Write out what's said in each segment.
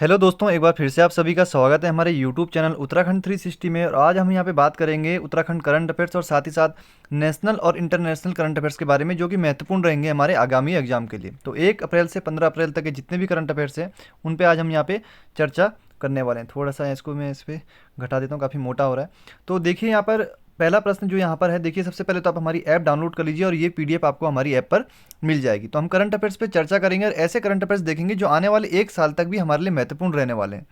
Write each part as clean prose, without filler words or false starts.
Hello दोस्तों, एक बार फिर से आप सभी का स्वागत है हमारे यूट्यूब चैनल उत्तराखंड 360 में। और आज हम यहाँ पे बात करेंगे उत्तराखंड करंट अफेयर्स और साथ ही साथ नेशनल और इंटरनेशनल करंट अफेयर्स के बारे में, जो कि महत्वपूर्ण रहेंगे हमारे आगामी एग्जाम के लिए। तो 1 अप्रैल से 15 अप्रैल तक के जितने भी करंट अफेयर्स हैं उन पे आज हम यहाँ पे चर्चा करने वाले हैं। थोड़ा सा इसको मैं इस पर घटा देता हूँ, काफ़ी मोटा हो रहा है। तो देखिए यहाँ पर पहला प्रश्न जो यहाँ पर है, देखिए सबसे पहले तो आप हमारी ऐप डाउनलोड कर लीजिए और ये पीडीएफ आपको हमारी ऐप पर मिल जाएगी। तो हम करंट अफेयर्स पे चर्चा करेंगे और ऐसे करंट अफेयर्स देखेंगे जो आने वाले 1 साल तक भी हमारे लिए महत्वपूर्ण रहने वाले हैं।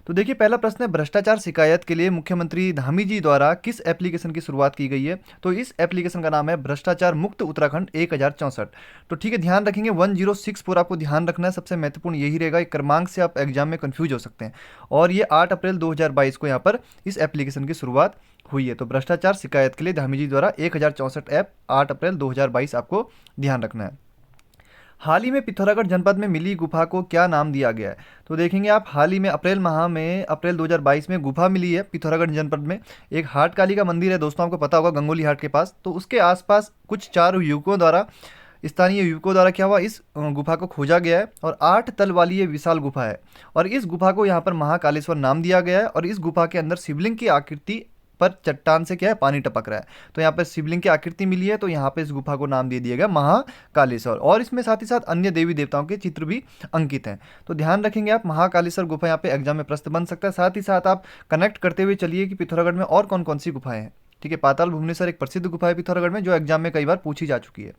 तो देखिए पहला प्रश्न है, भ्रष्टाचार शिकायत के लिए मुख्यमंत्री धामी जी द्वारा किस एप्लीकेशन की शुरुआत की गई है? तो इस एप्लीकेशन का नाम है भ्रष्टाचार मुक्त उत्तराखंड 1064। तो ठीक है, ध्यान रखेंगे 1064 आपको ध्यान रखना है, सबसे महत्वपूर्ण यही रहेगा। एक क्रमांक से आप एग्जाम में कंफ्यूज हो सकते हैं। और ये 8 अप्रैल 2022 को यहाँ पर इस एप्लीकेशन की शुरुआत हुई है। तो भ्रष्टाचार शिकायत के लिए धामी जी द्वारा 1064 ऐप 8 अप्रैल 2022 आपको ध्यान रखना है। हाल ही में पिथौरागढ़ जनपद में मिली गुफा को क्या नाम दिया गया है? तो देखेंगे आप, हाल ही में अप्रैल माह में अप्रैल 2022 में गुफा मिली है पिथौरागढ़ जनपद में। एक हाट काली का मंदिर है दोस्तों, आपको पता होगा, गंगोली हाट के पास। तो उसके आसपास कुछ 4 युवकों द्वारा, स्थानीय युवकों द्वारा क्या हुआ, इस गुफा को खोजा गया है और 8 तल वाली ये विशाल गुफा है। और इस गुफा को यहाँ पर महाकालेश्वर नाम दिया गया है। और इस गुफा के अंदर शिवलिंग की आकृति पर चट्टान से क्या है, पानी टपक रहा है। तो यहाँ पर शिवलिंग की आकृति मिली है, तो यहाँ पे इस गुफा को नाम दे दिया गया महाकालेश्वर। और इसमें साथ ही साथ अन्य देवी देवताओं के चित्र भी अंकित हैं। तो ध्यान रखेंगे आप, महाकालेश्वर गुफा यहाँ पे एग्जाम में प्रश्न बन सकता है। साथ ही साथ आप कनेक्ट करते हुए चलिए कि पिथौरागढ़ में और कौन कौन सी गुफाएं हैं। ठीक है, पाताल भुवनेश्वर एक प्रसिद्ध गुफा है पिथौरागढ़ में, जो एग्जाम में कई बार पूछी जा चुकी है।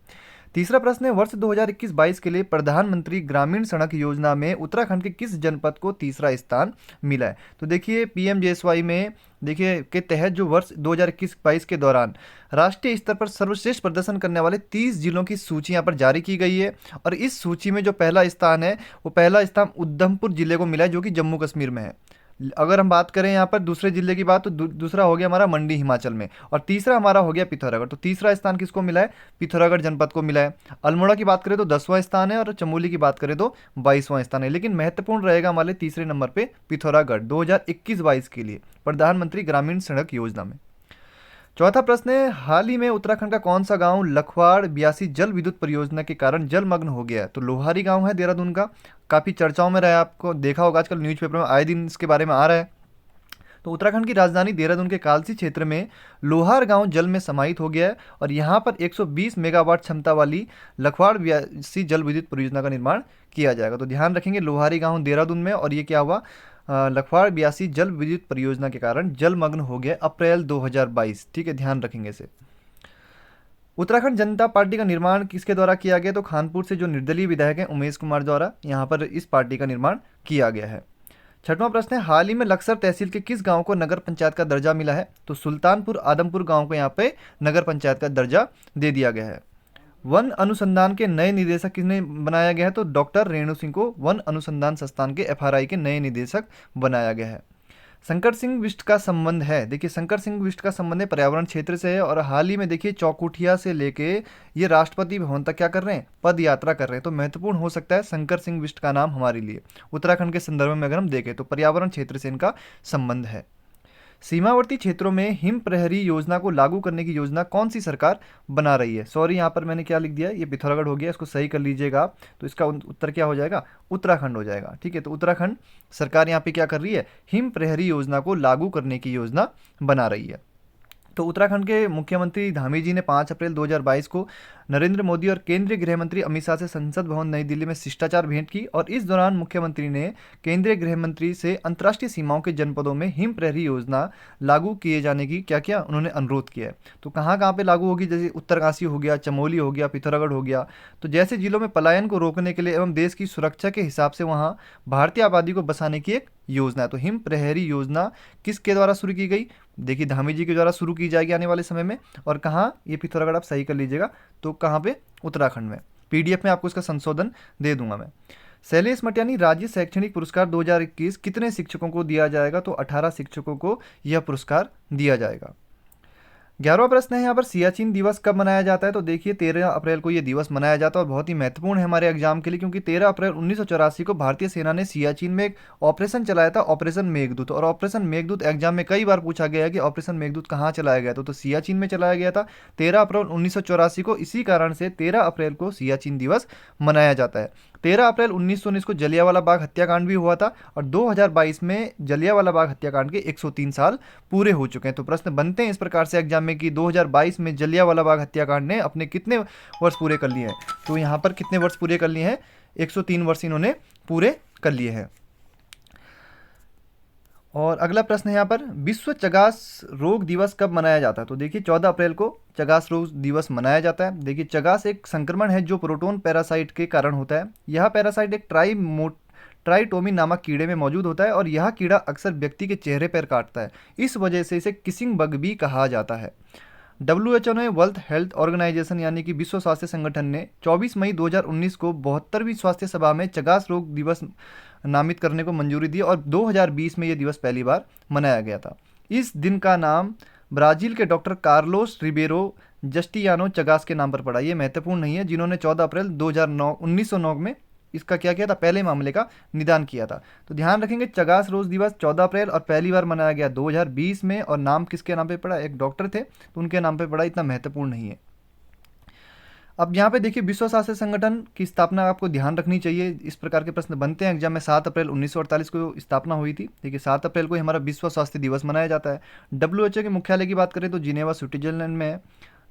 तीसरा प्रश्न है, वर्ष 2021-22 के लिए प्रधानमंत्री ग्रामीण सड़क योजना में उत्तराखंड के किस जनपद को तीसरा स्थान मिला है? तो देखिए पीएमजेएसवाई में देखिए के तहत जो वर्ष 2021-22 के दौरान राष्ट्रीय स्तर पर सर्वश्रेष्ठ प्रदर्शन करने वाले 30 जिलों की सूची यहाँ पर जारी की गई है। और इस सूची में जो पहला स्थान है, वो पहला स्थान उधमपुर जिले को मिला है, जो कि जम्मू कश्मीर में है। अगर हम बात करें यहाँ पर दूसरे जिले की बात, तो दूसरा हो गया हमारा मंडी हिमाचल में, और तीसरा हमारा हो गया पिथौरागढ़। तो तीसरा स्थान किसको मिला है? पिथौरागढ़ जनपद को मिला है। अल्मोड़ा की बात करें तो 10वां स्थान है और चमोली की बात करें तो 22वां स्थान है। लेकिन महत्वपूर्ण रहेगा हमारे तीसरे नंबर पे पिथौरागढ़ 2021-22 के लिए प्रधानमंत्री ग्रामीण सड़क योजना में। चौथा प्रश्न है, हाल ही में उत्तराखंड का कौन सा गांव लखवाड़ 82 जल विद्युत परियोजना के कारण जलमग्न हो गया है? तो लोहारी गांव है देहरादून का, काफ़ी चर्चाओं में रहा है, आपको देखा होगा आजकल न्यूज़पेपर में आए दिन इसके बारे में आ रहा है। तो उत्तराखंड की राजधानी देहरादून के कालसी क्षेत्र में लोहार गांव जल में समाहित हो गया है और यहाँ पर 120 मेगावाट क्षमता वाली लखवाड़ 82 जल विद्युत परियोजना का निर्माण किया जाएगा। तो ध्यान रखेंगे लोहारी गांव देहरादून में, और ये क्या हुआ, लखवाड़ 82 जल विद्युत परियोजना के कारण जलमग्न हो गया अप्रैल 2022। ठीक है, ध्यान रखेंगे इसे। उत्तराखंड जनता पार्टी का निर्माण किसके द्वारा किया गया? तो खानपुर से जो निर्दलीय विधायक हैं उमेश कुमार द्वारा यहाँ पर इस पार्टी का निर्माण किया गया है। छठवां प्रश्न है, हाल ही में लक्सर तहसील के किस गांव को नगर पंचायत का दर्जा मिला है? तो सुल्तानपुर आदमपुर गांव को यहाँ पे नगर पंचायत का दर्जा दे दिया गया है। वन अनुसंधान के नए निदेशक किसने बनाया गया है? तो डॉक्टर रेणु सिंह को वन अनुसंधान संस्थान के एफआरआई के नए निदेशक बनाया गया है। शंकर सिंह बिष्ट का संबंध है, देखिए शंकर सिंह बिष्ट का संबंध है पर्यावरण क्षेत्र से है। और हाल ही में देखिए चौकुठिया से लेके ये राष्ट्रपति भवन तक क्या कर रहे हैं, पद यात्रा कर रहे हैं। तो महत्वपूर्ण हो सकता है शंकर सिंह बिष्ट का नाम हमारे लिए उत्तराखंड के संदर्भ में अगर हम देखें तो पर्यावरण क्षेत्र से इनका संबंध है। सीमावर्ती क्षेत्रों में हिम प्रहरी योजना को लागू करने की योजना कौन सी सरकार बना रही है? सॉरी, यहाँ पर मैंने क्या लिख दिया, ये पिथौरागढ़ हो गया, इसको सही कर लीजिएगा आप। तो इसका उत्तर क्या हो जाएगा? उत्तराखंड हो जाएगा। ठीक है, तो उत्तराखंड सरकार यहाँ पे क्या कर रही है, हिम प्रहरी योजना को लागू करने की योजना बना रही है। तो उत्तराखंड के मुख्यमंत्री धामी जी ने 5 अप्रैल 2022 को नरेंद्र मोदी और केंद्रीय गृह मंत्री अमित शाह से संसद भवन नई दिल्ली में शिष्टाचार भेंट की। और इस दौरान मुख्यमंत्री ने केंद्रीय गृह मंत्री से अंतर्राष्ट्रीय सीमाओं के जनपदों में हिम प्रहरी योजना लागू किए जाने की क्या किया, उन्होंने अनुरोध किया है। तो कहाँ कहाँ पे लागू होगी? जैसे उत्तरकाशी हो गया, चमोली हो गया, पिथौरागढ़ हो गया। तो जैसे जिलों में पलायन को रोकने के लिए एवं देश की सुरक्षा के हिसाब से वहाँ भारतीय आबादी को बसाने की एक योजना है। तो हिम प्रहरी योजना किसके द्वारा शुरू की गई? देखिए धामी जी के द्वारा शुरू की जाएगी आने वाले समय में। और कहाँ? ये पिथौरागढ़ आप सही कर लीजिएगा। तो कहाँ पे? उत्तराखंड में। पीडीएफ में आपको इसका संशोधन दे दूंगा मैं। शैलेश मटियानी राज्य शैक्षणिक पुरस्कार 2021 कितने शिक्षकों को दिया जाएगा? तो 18 शिक्षकों को यह पुरस्कार दिया जाएगा। 11वां प्रश्न है यहाँ पर, सियाचिन दिवस कब मनाया जाता है? तो देखिए 13 अप्रैल को ये दिवस मनाया जाता है और बहुत ही महत्वपूर्ण है हमारे एग्जाम के लिए, क्योंकि 13 अप्रैल 1984 को भारतीय सेना ने सियाचिन में एक ऑपरेशन चलाया था, ऑपरेशन मेघदूत। और ऑपरेशन मेघदूत एग्जाम में कई बार पूछा गया है कि ऑपरेशन मेघदूत कहाँ चलाया गया था? तो सियाचिन में चलाया गया था 13 अप्रैल 1984 को। इसी कारण से 13 अप्रैल को सियाचिन दिवस मनाया जाता है। 13 अप्रैल 1919 को जलियांवाला बाग हत्याकांड भी हुआ था और 2022 में जलियांवाला बाग हत्याकांड के 103 साल पूरे हो चुके हैं। तो प्रश्न बनते हैं इस प्रकार से एग्जाम में कि 2022 में जलियांवाला बाग हत्याकांड ने अपने कितने वर्ष पूरे कर लिए हैं। तो यहाँ पर कितने वर्ष पूरे कर लिए हैं, 103 वर्ष इन्होंने पूरे कर लिए हैं। और अगला प्रश्न है यहाँ पर, विश्व चगास रोग दिवस कब मनाया जाता है। तो देखिए 14 अप्रैल को चगास रोग दिवस मनाया जाता है। देखिए चगास एक संक्रमण है जो प्रोटोन पैरासाइट के कारण होता है। यह पैरासाइट एक ट्राइटोमी नामक कीड़े में मौजूद होता है और यह कीड़ा अक्सर व्यक्ति के चेहरे पर काटता है। इस वजह से इसे किसिंग बग भी कहा जाता है। WHO ने वर्ल्ड हेल्थ ऑर्गेनाइजेशन यानी कि विश्व स्वास्थ्य संगठन ने 24 मई 2019 को 72वीं स्वास्थ्य सभा में चगास रोग दिवस नामित करने को मंजूरी दी और 2020 में यह दिवस पहली बार मनाया गया था। इस दिन का नाम ब्राज़ील के डॉक्टर कार्लोस रिबेरो जस्टियानो चगास के नाम पर पड़ा। ये महत्वपूर्ण नहीं है, जिन्होंने 14 अप्रैल 1909 में इसका क्या किया था, पहले मामले का निदान किया था। तो ध्यान रखेंगे चगास रोग दिवस 14 अप्रैल और पहली बार मनाया गया 2020 में, और नाम किसके नाम पे पड़ा, एक डॉक्टर थे तो उनके नाम पे पड़ा, इतना महत्वपूर्ण नहीं है। अब यहाँ पे देखिए विश्व स्वास्थ्य संगठन की स्थापना आपको ध्यान रखनी चाहिए, इस प्रकार के प्रश्न बनते हैं एग्जाम में। 7 अप्रैल 1948 को स्थापना हुई थी। देखिए 7 अप्रैल को ही हमारा विश्व स्वास्थ्य दिवस मनाया जाता है। WHO के मुख्यालय की बात करें तो जिनेवा स्विट्जरलैंड में है।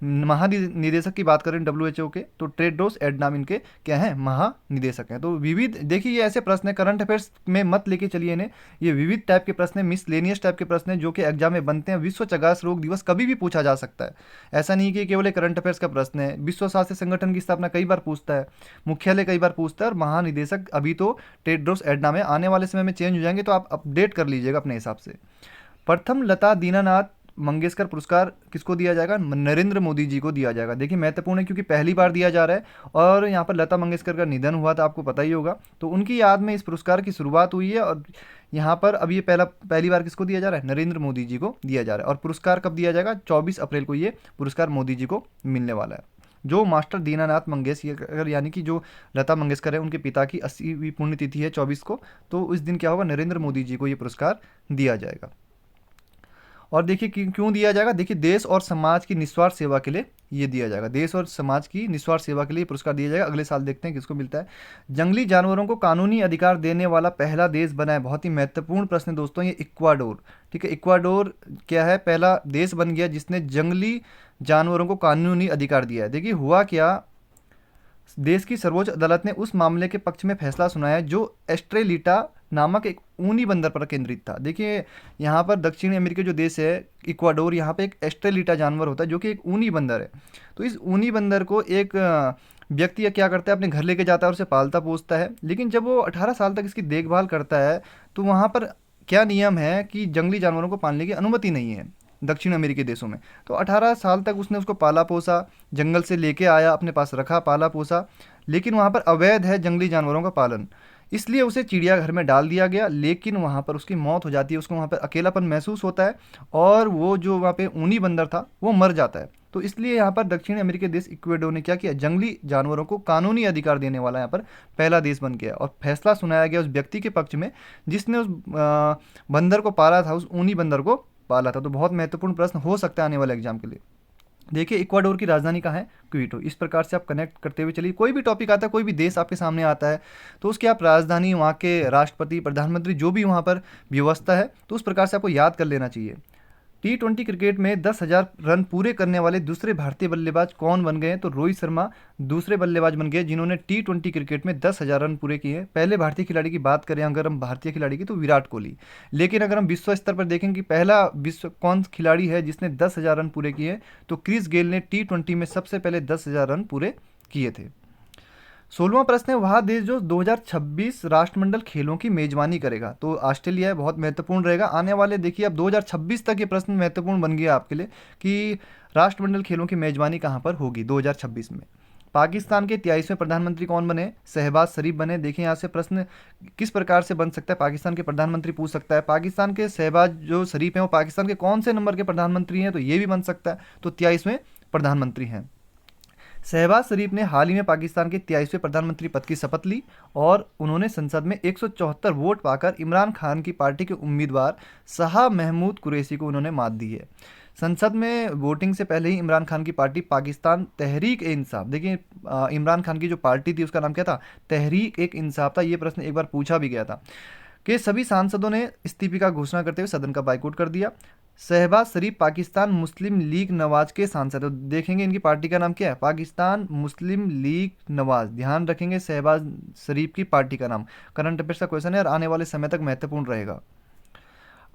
महानिदेशक की बात करें WHO के तो टेड्रोस एडनाम इनके क्या हैं, महानिदेशक हैं। तो विविध, देखिए ये ऐसे प्रश्न है, करंट अफेयर्स में मत लेके चलिए इन्हें, ये विविध टाइप के प्रश्न है, मिसलेनियस टाइप के प्रश्न है जो कि एग्जाम में बनते हैं। विश्व चगास रोग दिवस कभी भी पूछा जा सकता है, ऐसा नहीं कि केवल करंट अफेयर्स का प्रश्न है। विश्व स्वास्थ्य संगठन की स्थापना कई बार पूछता है, मुख्यालय कई बार पूछता है, और महानिदेशक अभी तो टेड्रोस एडनाम है, आने वाले समय में चेंज हो जाएंगे तो आप अपडेट कर लीजिएगा अपने हिसाब से। प्रथम लता दीनानाथ मंगेशकर पुरस्कार किसको दिया जाएगा, नरेंद्र मोदी जी को दिया जाएगा। देखिए महत्वपूर्ण है क्योंकि पहली बार दिया जा रहा है और यहाँ पर लता मंगेशकर का निधन हुआ था, आपको पता ही होगा, तो उनकी याद में इस पुरस्कार की शुरुआत हुई है। और यहाँ पर अब ये पहली बार किसको दिया जा रहा है, नरेंद्र मोदी जी को दिया जा रहा है। और पुरस्कार कब दिया जाएगा, 24 अप्रैल को ये पुरस्कार मोदी जी को मिलने वाला है। जो मास्टर दीनानाथ मंगेशकर यानी कि जो लता मंगेशकर है उनके पिता की 80वीं पुण्यतिथि है 24 को, तो इस दिन क्या होगा, नरेंद्र मोदी जी को ये पुरस्कार दिया जाएगा। और देखिए क्यों दिया जाएगा, देखिए देश और समाज की निस्वार्थ सेवा के लिए ये दिया जाएगा, देश और समाज की निस्वार्थ सेवा के लिए पुरस्कार दिया जाएगा। अगले साल देखते हैं किसको मिलता है। जंगली जानवरों को कानूनी अधिकार देने वाला पहला देश बना है, बहुत ही महत्वपूर्ण प्रश्न है दोस्तों, ये इक्वाडोर। ठीक है, इक्वाडोर क्या है, पहला देश बन गया जिसने जंगली जानवरों को कानूनी अधिकार दिया है। देखिए हुआ क्या, देश की सर्वोच्च अदालत ने उस मामले के पक्ष में फैसला सुनाया जो एस्ट्रेलिटा नामक एक ऊनी बंदर पर केंद्रित था। देखिए यहाँ पर दक्षिण अमेरिका जो देश है इक्वाडोर, यहाँ पे एक एस्ट्रेलिटा जानवर होता है जो कि एक ऊनी बंदर है। तो इस ऊनी बंदर को एक व्यक्ति क्या करता है, अपने घर लेके जाता है और उसे पालता पोसता है, लेकिन जब वो 18 साल तक इसकी देखभाल करता है तो वहाँ पर क्या नियम है कि जंगली जानवरों को पालने की अनुमति नहीं है दक्षिण अमेरिकी देशों में। तो 18 साल तक उसने उसको पाला पोसा, जंगल से लेके आया, अपने पास रखा, पाला पोसा, लेकिन वहाँ पर अवैध है जंगली जानवरों का पालन, इसलिए उसे चिड़ियाघर में डाल दिया गया। लेकिन वहाँ पर उसकी मौत हो जाती है, उसको वहाँ पर अकेलापन महसूस होता है और वो जो वहाँ पे ऊनी बंदर था वो मर जाता है। तो इसलिए यहाँ पर दक्षिण अमेरिकी देश इक्वाडोर ने क्या किया, जंगली जानवरों को कानूनी अधिकार देने वाला यहाँ पर पहला देश बन गया और फैसला सुनाया गया उस व्यक्ति के पक्ष में जिसने उस बंदर को पाला था, उस ऊनी बंदर को पाला था। तो बहुत महत्वपूर्ण प्रश्न हो सकता है आने वाले एग्जाम के लिए। देखिए इक्वाडोर की राजधानी कहाँ है, क्विटो। इस प्रकार से आप कनेक्ट करते हुए चलिए, कोई भी टॉपिक आता है, कोई भी देश आपके सामने आता है तो उसकी आप राजधानी, वहाँ के राष्ट्रपति, प्रधानमंत्री, जो भी वहाँ पर व्यवस्था है, तो उस प्रकार से आपको याद कर लेना चाहिए। T20 क्रिकेट में 10,000 रन पूरे करने वाले दूसरे भारतीय बल्लेबाज कौन बन गए हैं, तो रोहित शर्मा दूसरे बल्लेबाज बन गए जिन्होंने T20 क्रिकेट में 10,000 रन पूरे किए हैं। पहले भारतीय खिलाड़ी की बात करें अगर हम भारतीय खिलाड़ी की तो विराट कोहली, लेकिन अगर हम विश्व स्तर पर देखें कि पहला विश्व कौन खिलाड़ी है जिसने 10,000 रन पूरे किए, तो क्रिस गेल ने T20 में सबसे पहले 10,000 रन पूरे किए थे। 16वां प्रश्न है, वह देश जो 2026 राष्ट्रमंडल खेलों की मेजबानी करेगा, तो ऑस्ट्रेलिया है। बहुत महत्वपूर्ण रहेगा आने वाले, देखिए अब 2026 तक ये प्रश्न महत्वपूर्ण बन गया आपके लिए कि राष्ट्रमंडल खेलों की मेजबानी कहाँ पर होगी 2026 में। पाकिस्तान के 23वें प्रधानमंत्री कौन बने, शहबाज शरीफ बने। देखिए यहाँ से प्रश्न किस प्रकार से बन सकता है, पाकिस्तान के प्रधानमंत्री पूछ सकता है। पाकिस्तान के शहबाज जो शरीफ हैं वो पाकिस्तान के कौन से नंबर के प्रधानमंत्री हैं, तो ये भी बन सकता है, तो 23वें प्रधानमंत्री हैं। शहबाज शरीफ ने हाल ही में पाकिस्तान के 23वें प्रधानमंत्री पद की शपथ ली और उन्होंने संसद में 174 वोट पाकर इमरान खान की पार्टी के उम्मीदवार शाह महमूद कुरैशी को उन्होंने मात दी है। संसद में वोटिंग से पहले ही इमरान खान की पार्टी पाकिस्तान तहरीक ए इंसाफ, देखिए इमरान खान की जो पार्टी थी उसका नाम क्या था, तहरीक एक इंसाफ था। ये प्रश्न एक बार पूछा भी गया था कि सभी सांसदों ने इस्तीफे का घोषणा करते हुए सदन का बाइकआउट कर दिया। शहबाज शरीफ पाकिस्तान मुस्लिम लीग नवाज के सांसद, तो देखेंगे इनकी पार्टी का नाम क्या है, पाकिस्तान मुस्लिम लीग नवाज। ध्यान रखेंगे शहबाज शरीफ की पार्टी का नाम। करंट अफेयर्स का क्वेश्चन है और आने वाले समय तक महत्वपूर्ण रहेगा।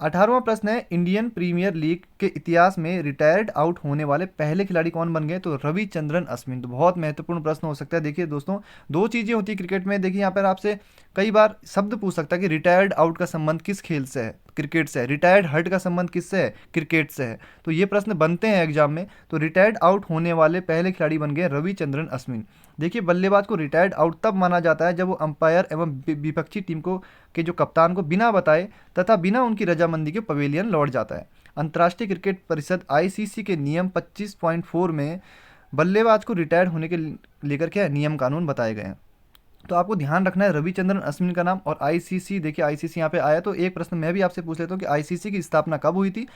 18वां प्रश्न है, इंडियन प्रीमियर लीग के इतिहास में रिटायर्ड आउट होने वाले पहले खिलाड़ी कौन बन गए, तो रविचंद्रन अश्विन। तो बहुत महत्वपूर्ण प्रश्न हो सकता है। देखिए दोस्तों, दो चीज़ें होती है क्रिकेट में। देखिए यहाँ पर आपसे कई बार शब्द पूछ सकता है कि रिटायर्ड आउट का संबंध किस खेल से है, क्रिकेट से है। रिटायर्ड हर्ट का संबंध किससे है, क्रिकेट से है। तो ये प्रश्न बनते हैं एग्जाम में। तो रिटायर्ड आउट होने वाले पहले खिलाड़ी बन गए रविचंद्रन अश्विन। देखिए बल्लेबाज को रिटायर्ड आउट तब माना जाता है जब वो अंपायर एवं विपक्षी टीम को के जो कप्तान को बिना बताए तथा बिना उनकी रजामंदी के पवेलियन लौट जाता है। अंतर्राष्ट्रीय क्रिकेट परिषद आईसीसी के नियम 25.4 में बल्लेबाज को रिटायर्ड होने के लेकर क्या है, नियम कानून बताए गए हैं। तो आपको ध्यान रखना है रविचंद्रन अश्विन का नाम और आईसीसी। देखिए आईसीसी यहाँ पे आया, तो एक प्रश्न मैं भी आपसे पूछ लेता हूँ कि आईसीसी की स्थापना कब हुई थी,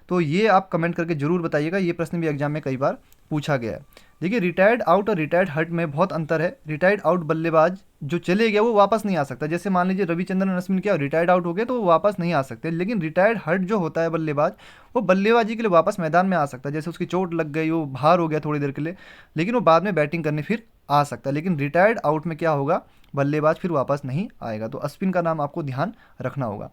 तो ये आप कमेंट करके जरूर बताइएगा। ये प्रश्न भी एग्जाम में कई बार पूछा गया है। देखिए रिटायर्ड आउट और रिटायर्ड हर्ट में बहुत अंतर है। रिटायर्ड आउट बल्लेबाज जो चले गया वो वापस नहीं आ सकता। जैसे मान लीजिए रविचंद्रन अश्विन क्या रिटायर्ड आउट हो गए तो वो वापस नहीं आ सकते। लेकिन रिटायर्ड हर्ट जो होता है बल्लेबाज, वो बल्लेबाजी के लिए वापस मैदान में आ सकता है। जैसे उसकी चोट लग गई, वो बाहर हो गया थोड़ी देर के लिए, लेकिन वो बाद में बैटिंग करने फिर आ सकता है। लेकिन रिटायर्ड आउट में क्या होगा, बल्लेबाज फिर वापस नहीं आएगा। तो अश्विन का नाम आपको ध्यान रखना होगा।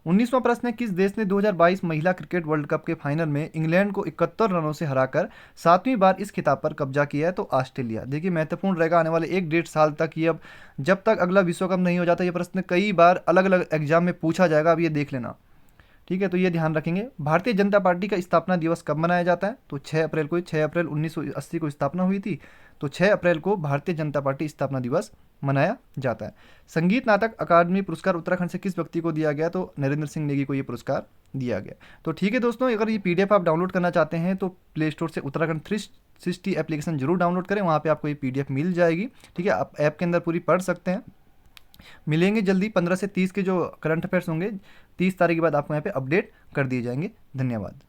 19वां प्रश्न है, किस देश ने 2022 महिला क्रिकेट वर्ल्ड कप के फाइनल में इंग्लैंड को 71 रनों से हराकर 7वीं बार इस खिताब पर कब्जा किया है, तो ऑस्ट्रेलिया। देखिए महत्वपूर्ण रहेगा आने वाले 1-1.5 साल तक ये। अब जब तक अगला विश्व कप नहीं हो जाता, ये प्रश्न कई बार अलग अलग एग्जाम में पूछा जाएगा, अब ये देख लेना। ठीक है, तो ये ध्यान रखेंगे। भारतीय जनता पार्टी का स्थापना दिवस कब मनाया जाता है, तो 6 अप्रैल को। 6 अप्रैल 1980 को स्थापना हुई थी, तो 6 अप्रैल को भारतीय जनता पार्टी स्थापना दिवस मनाया जाता है। संगीत नाटक अकादमी पुरस्कार उत्तराखंड से किस व्यक्ति को दिया गया, तो नरेंद्र सिंह नेगी को ये पुरस्कार दिया गया। तो ठीक है दोस्तों, अगर ये पीडीएफ आप डाउनलोड करना चाहते हैं तो प्ले स्टोर से उत्तराखंड 360 एप्लीकेशन जरूर डाउनलोड करें, वहाँ पे आपको ये पीडीएफ मिल जाएगी। ठीक है, आप ऐप के अंदर पूरी पढ़ सकते हैं। मिलेंगे जल्दी। 15 से 30 के जो करंट अफेयर्स होंगे 30 तारीख के बाद आपको यहाँ पे अपडेट कर दिए जाएंगे। धन्यवाद।